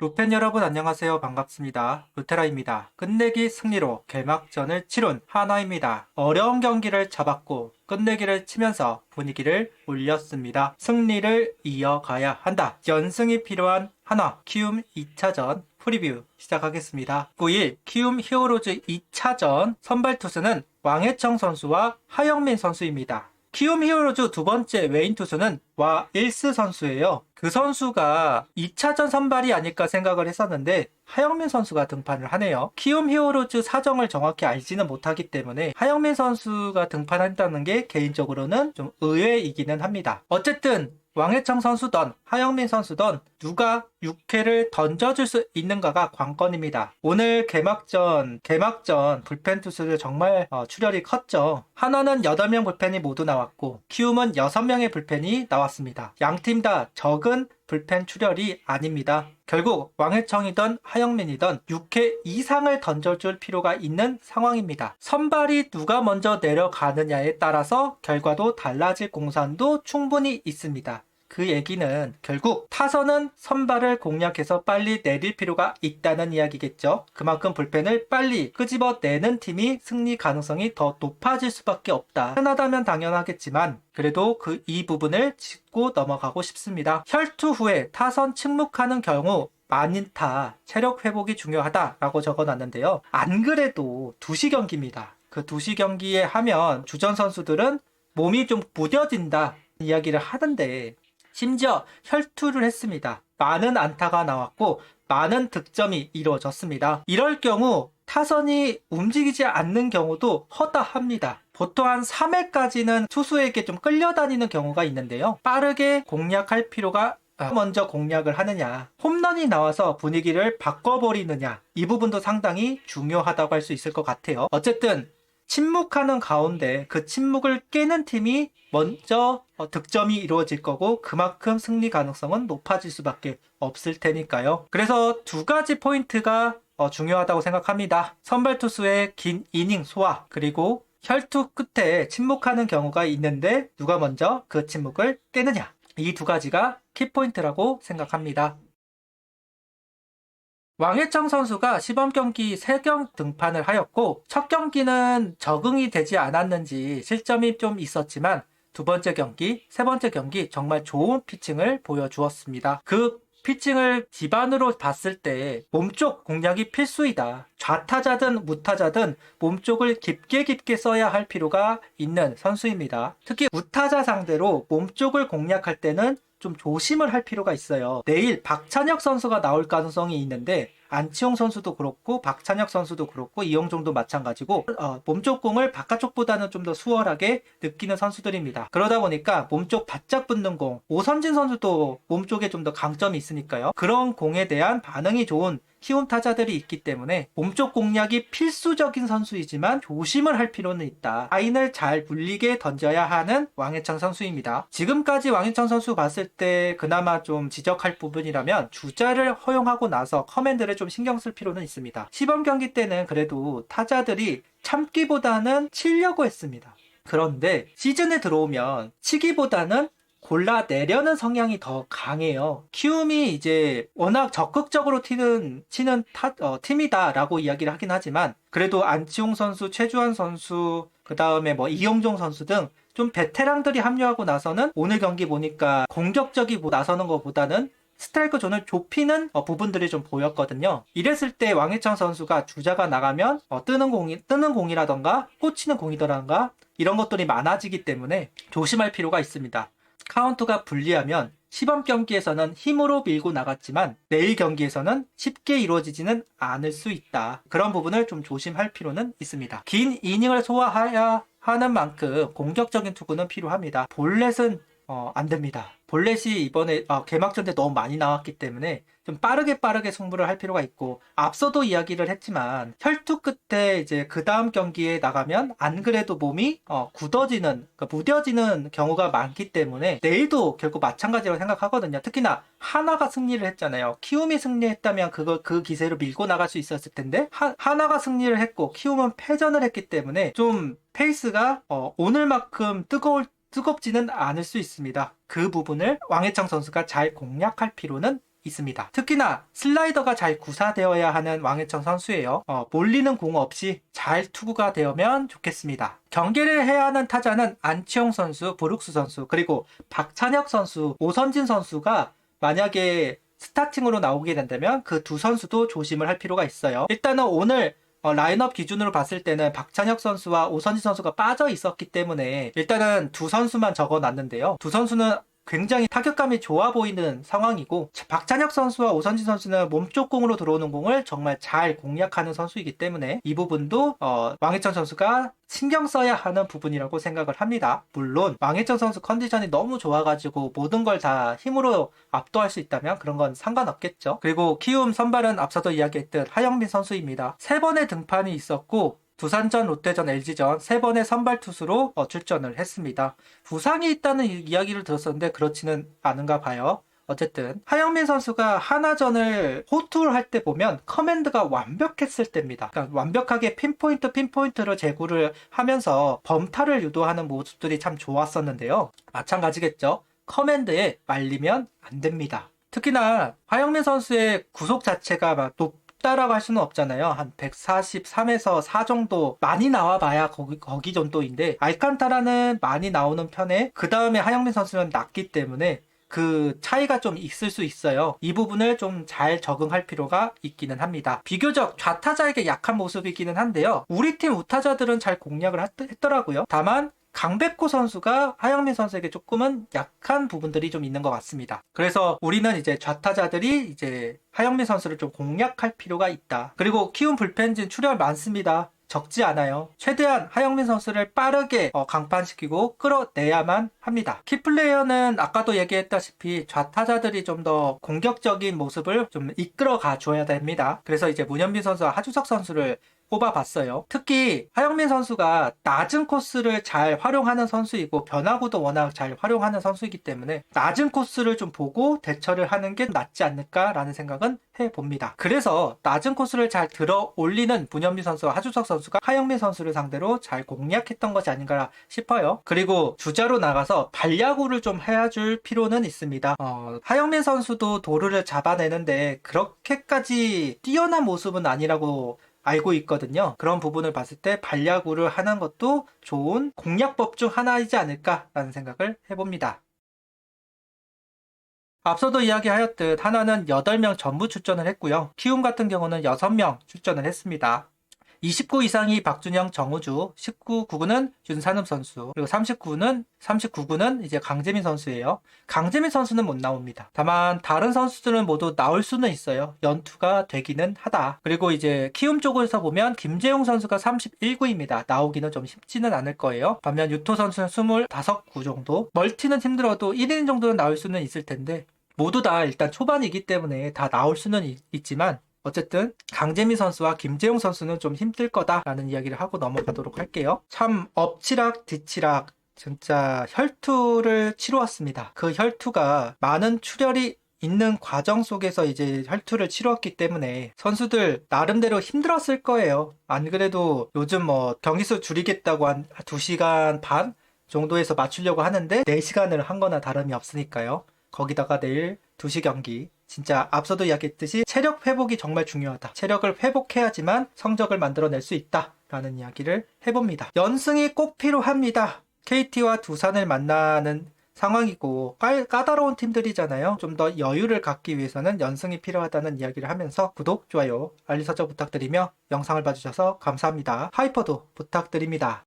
루펜 여러분 안녕하세요. 반갑습니다. 루테라입니다. 끝내기 승리로 개막전을 치룬 하나입니다. 어려운 경기를 잡았고 끝내기를 치면서 분위기를 올렸습니다. 승리를 이어가야 한다. 연승이 필요한 하나 키움 2차전 프리뷰 시작하겠습니다. 9일 키움 히어로즈 2차전 선발 투수는 왕해청 선수와 하영민 선수입니다. 키움 히어로즈 두 번째 외인 투수는 와일스 선수예요. 그 선수가 2차전 선발이 아닐까 생각을 했었는데 하영민 선수가 등판을 하네요. 키움 히어로즈 사정을 정확히 알지는 못하기 때문에 하영민 선수가 등판한다는 게 개인적으로는 좀 의외이기는 합니다. 어쨌든 왕해청 선수던 하영민 선수던 누가 6회를 던져줄 수 있는가가 관건입니다. 오늘 개막전 불펜 투수들 정말 출혈이 컸죠. 하나는 8명 불펜이 모두 나왔고 키움은 6명의 불펜이 나왔습니다. 양팀 다 적은 불펜 출혈이 아닙니다. 결국 왕해청이든 하영민이든 6회 이상을 던져줄 필요가 있는 상황입니다. 선발이 누가 먼저 내려가느냐에 따라서 결과도 달라질 공산도 충분히 있습니다. 그 얘기는 결국 타선은 선발을 공략해서 빨리 내릴 필요가 있다는 이야기겠죠. 그만큼 불펜을 빨리 끄집어내는 팀이 승리 가능성이 더 높아질 수밖에 없다. 흔하다면 당연하겠지만 그래도 이 부분을 짚고 넘어가고 싶습니다. 혈투 후에 타선 침묵하는 경우 만인타, 체력 회복이 중요하다라고 적어놨는데요. 안 그래도 2시 경기입니다. 그 2시 경기에 하면 주전 선수들은 몸이 좀 무뎌진다 이야기를 하던데 심지어 혈투를 했습니다. 많은 안타가 나왔고 많은 득점이 이루어졌습니다. 이럴 경우 타선이 움직이지 않는 경우도 허다합니다. 보통 한 3회까지는 투수에게 좀 끌려다니는 경우가 있는데요. 빠르게 공략할 필요가 먼저 공략을 하느냐, 홈런이 나와서 분위기를 바꿔버리느냐, 이 부분도 상당히 중요하다고 할 수 있을 것 같아요. 어쨌든 침묵하는 가운데 그 침묵을 깨는 팀이 먼저 득점이 이루어질 거고 그만큼 승리 가능성은 높아질 수밖에 없을 테니까요. 그래서 두 가지 포인트가 중요하다고 생각합니다. 선발 투수의 긴 이닝 소화, 그리고 혈투 끝에 침묵하는 경우가 있는데 누가 먼저 그 침묵을 깨느냐, 이 두 가지가 키포인트라고 생각합니다. 왕해청 선수가 시범 경기 3경 등판을 하였고 첫 경기는 적응이 되지 않았는지 실점이 좀 있었지만 두 번째 경기, 세 번째 경기 정말 좋은 피칭을 보여주었습니다. 그 피칭을 기반으로 봤을 때 몸쪽 공략이 필수이다. 좌타자든 우타자든 몸쪽을 깊게 써야 할 필요가 있는 선수입니다. 특히 우타자 상대로 몸쪽을 공략할 때는 좀 조심을 할 필요가 있어요. 내일 박찬혁 선수가 나올 가능성이 있는데 안치홍 선수도 그렇고 박찬혁 선수도 그렇고 이영종도 마찬가지고 몸쪽 공을 바깥쪽보다는 좀 더 수월하게 느끼는 선수들입니다. 그러다 보니까 몸쪽 바짝 붙는 공, 오선진 선수도 몸쪽에 좀 더 강점이 있으니까요. 그런 공에 대한 반응이 좋은 키움 타자들이 있기 때문에 몸쪽 공략이 필수적인 선수이지만 조심을 할 필요는 있다. 라인을 잘 물리게 던져야 하는 왕해청 선수입니다. 지금까지 왕해청 선수 봤을 때 그나마 좀 지적할 부분이라면 주자를 허용하고 나서 커맨드를 좀 신경 쓸 필요는 있습니다. 시범 경기 때는 그래도 타자들이 참기보다는 치려고 했습니다. 그런데 시즌에 들어오면 치기보다는 골라내려는 성향이 더 강해요. 키움이 이제 워낙 적극적으로 치는 팀이다라고 이야기를 하긴 하지만 그래도 안치홍 선수, 최주환 선수, 그 다음에 이영종 선수 등 좀 베테랑들이 합류하고 나서는 오늘 경기 보니까 공격적이 나서는 것보다는 스트라이크 존을 좁히는 부분들이 좀 보였거든요. 이랬을 때 왕해창 선수가 주자가 나가면 뜨는 공이라던가 꽂히는 공이더란가 이런 것들이 많아지기 때문에 조심할 필요가 있습니다. 카운트가 불리하면 시범 경기에서는 힘으로 밀고 나갔지만 내일 경기에서는 쉽게 이루어지지는 않을 수 있다. 그런 부분을 좀 조심할 필요는 있습니다. 긴 이닝을 소화해야 하는 만큼 공격적인 투구는 필요합니다. 볼넷은 안 됩니다. 볼넷이 이번에 개막전 때 너무 많이 나왔기 때문에 좀 빠르게 승부를 할 필요가 있고 앞서도 이야기를 했지만 혈투 끝에 이제 그 다음 경기에 나가면 안 그래도 몸이 굳어지는, 그러니까 무뎌지는 경우가 많기 때문에 내일도 결국 마찬가지라고 생각하거든요. 특히나 하나가 승리를 했잖아요. 키움이 승리했다면 그 기세로 밀고 나갈 수 있었을 텐데 하나가 승리를 했고 키움은 패전을 했기 때문에 좀 페이스가 오늘만큼 뜨겁지는 않을 수 있습니다. 그 부분을 왕해창 선수가 잘 공략할 필요는 있습니다. 특히나 슬라이더가 잘 구사되어야 하는 왕해천 선수예요. 몰리는 공 없이 잘 투구가 되면 좋겠습니다. 경기를 해야 하는 타자는 안치홍 선수, 브룩스 선수, 그리고 박찬혁 선수, 오선진 선수가 만약에 스타팅으로 나오게 된다면 그 두 선수도 조심을 할 필요가 있어요. 일단은 오늘 라인업 기준으로 봤을 때는 박찬혁 선수와 오선진 선수가 빠져 있었기 때문에 일단은 두 선수만 적어놨는데요. 두 선수는 굉장히 타격감이 좋아 보이는 상황이고, 박찬혁 선수와 오선진 선수는 몸쪽 공으로 들어오는 공을 정말 잘 공략하는 선수이기 때문에 이 부분도 왕해천 선수가 신경 써야 하는 부분이라고 생각을 합니다. 물론 왕해천 선수 컨디션이 너무 좋아가지고 모든 걸 다 힘으로 압도할 수 있다면 그런 건 상관없겠죠. 그리고 키움 선발은 앞서도 이야기했듯 하영민 선수입니다. 3번의 등판이 있었고 두산전, 롯데전, LG전 3번의 선발 투수로 출전을 했습니다. 부상이 있다는 이야기를 들었었는데 그렇지는 않은가 봐요. 어쨌든 하영민 선수가 하나전을 호투를 할 때 보면 커맨드가 완벽했을 때입니다. 그러니까 완벽하게 핀포인트로 제구를 하면서 범타를 유도하는 모습들이 참 좋았었는데요. 마찬가지겠죠. 커맨드에 말리면 안 됩니다. 특히나 하영민 선수의 구속 자체가 막 높다라고 할 수는 없잖아요. 한 143에서 4 정도, 많이 나와봐야 거기 정도인데 알칸타라는 많이 나오는 편에 그 다음에 하영민 선수는 낮기 때문에 그 차이가 좀 있을 수 있어요. 이 부분을 좀 잘 적응할 필요가 있기는 합니다. 비교적 좌타자에게 약한 모습이기는 한데요. 우리 팀 우타자들은 잘 공략을 했더라고요. 다만 강백호 선수가 하영민 선수에게 조금은 약한 부분들이 좀 있는 것 같습니다. 그래서 우리는 이제 좌타자들이 이제 하영민 선수를 좀 공략할 필요가 있다. 그리고 키움 불펜진 출혈 많습니다. 적지 않아요. 최대한 하영민 선수를 빠르게 강판시키고 끌어내야만 합니다. 키플레이어는 아까도 얘기했다시피 좌타자들이 좀 더 공격적인 모습을 좀 이끌어가 줘야 됩니다. 그래서 이제 문현빈 선수와 하주석 선수를 뽑아봤어요. 특히 하영민 선수가 낮은 코스를 잘 활용하는 선수이고 변화구도 워낙 잘 활용하는 선수이기 때문에 낮은 코스를 좀 보고 대처를 하는 게 낫지 않을까라는 생각은 해봅니다. 그래서 낮은 코스를 잘 들어 올리는 문현빈 선수와 하주석 선수가 하영민 선수를 상대로 잘 공략했던 것이 아닌가 싶어요. 그리고 주자로 나가서 발야구를 좀 해줄 필요는 있습니다. 하영민 선수도 도루를 잡아내는데 그렇게까지 뛰어난 모습은 아니라고 알고 있거든요. 그런 부분을 봤을 때 발야구를 하는 것도 좋은 공략법 중 하나이지 않을까라는 생각을 해봅니다. 앞서도 이야기하였듯 하나는 8명 전부 출전을 했고요. 키움 같은 경우는 6명 출전을 했습니다. 29 이상이 박준영, 정우주, 19구는 윤산음 선수, 그리고 39구는 이제 강재민 선수예요. 강재민 선수는 못 나옵니다. 다만 다른 선수들은 모두 나올 수는 있어요. 연투가 되기는 하다. 그리고 이제 키움 쪽에서 보면 김재용 선수가 31구입니다. 나오기는 좀 쉽지는 않을 거예요. 반면 유토 선수는 25구 정도. 멀티는 힘들어도 1인 정도는 나올 수는 있을 텐데 모두 다 일단 초반이기 때문에 다 나올 수는 있지만 어쨌든 강재민 선수와 김재용 선수는 좀 힘들 거다라는 이야기를 하고 넘어가도록 할게요. 참 엎치락 뒤치락 진짜 혈투를 치루었습니다. 그 혈투가 많은 출혈이 있는 과정 속에서 이제 혈투를 치루었기 때문에 선수들 나름대로 힘들었을 거예요. 안 그래도 요즘 뭐 경기수 줄이겠다고 한 2시간 반 정도에서 맞추려고 하는데 4시간을 한 거나 다름이 없으니까요. 거기다가 내일 2시 경기, 진짜 앞서도 이야기했듯이 체력 회복이 정말 중요하다. 체력을 회복해야지만 성적을 만들어낼 수 있다 라는 이야기를 해봅니다. 연승이 꼭 필요합니다. KT와 두산을 만나는 상황이고 까다로운 팀들이잖아요. 좀 더 여유를 갖기 위해서는 연승이 필요하다는 이야기를 하면서 구독, 좋아요, 알림 설정 부탁드리며 영상을 봐주셔서 감사합니다. 하이퍼도 부탁드립니다.